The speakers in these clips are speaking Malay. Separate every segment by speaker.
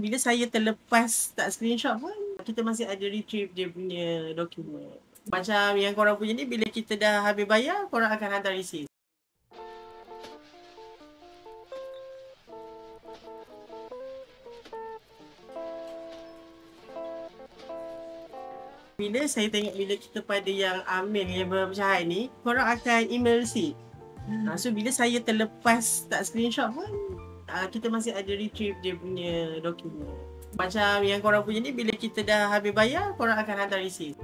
Speaker 1: Bila saya terlepas tak screenshot pun, kita masih ada retrieve dia punya dokumen. Macam yang korang punya ni, bila kita dah habis bayar, korang akan hantar receipt. Bila saya tengok bila kita pada yang Amir yang berpecahan ni, korang akan email receipt. So bila saya terlepas tak screenshot pun, kita masih ada retrieve dia punya dokumen. Macam yang korang punya ni, bila kita dah habis bayar, korang akan hantar receipt.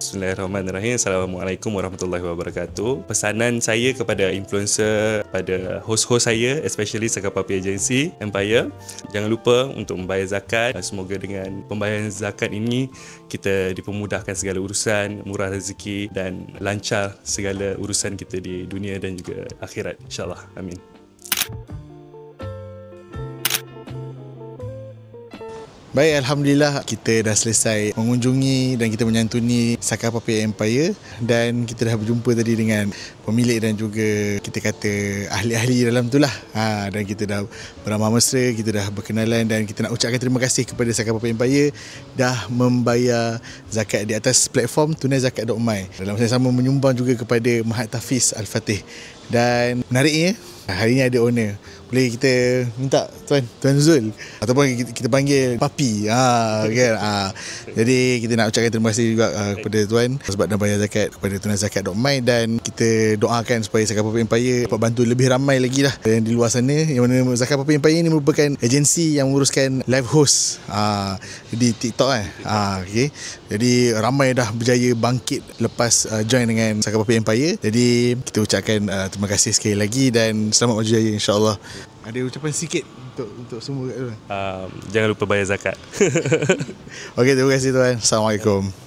Speaker 2: Bismillahirrahmanirrahim. Assalamualaikum warahmatullahi wabarakatuh. Pesanan saya kepada influencer, pada host-host saya, especially Sakapapi Agency Empire, jangan lupa untuk membayar zakat. Semoga dengan pembayaran zakat ini kita dipermudahkan segala urusan, murah rezeki dan lancar segala urusan kita di dunia dan juga akhirat, insyaAllah. Amin.
Speaker 3: Baik, Alhamdulillah kita dah selesai mengunjungi dan kita menyantuni Sakapapi Empire, dan kita dah berjumpa tadi dengan pemilik dan juga kita kata ahli-ahli dalam tu lah. Dan kita dah beramah mesra, kita dah berkenalan, dan kita nak ucapkan terima kasih kepada Sakapapi Empire dah membayar zakat di atas platform tunaizakat.my. Dalam masa yang sama menyumbang juga kepada Mahat Tafiz Al-Fatih. Dan menariknya, hari ni ada owner. Boleh kita minta Tuan Zul, ataupun kita panggil Papi, kan? Jadi kita nak ucapkan terima kasih juga kepada Tuan sebab dah bayar zakat kepada tunaizakat.my, dan kita doakan supaya Sakapapi Empire dapat bantu lebih ramai lagi lah yang di luar sana, yang mana Sakapapi Empire ni merupakan agensi yang menguruskan live host di TikTok okay. Jadi ramai dah berjaya bangkit lepas join dengan Sakapapi Empire. Jadi kita ucapkan terima kasih sekali lagi dan selamat berjaya, insyaAllah. Ada ucapan sikit untuk semua kat tuan?
Speaker 2: Jangan lupa bayar zakat.
Speaker 3: Okey, terima kasih tuan. Assalamualaikum.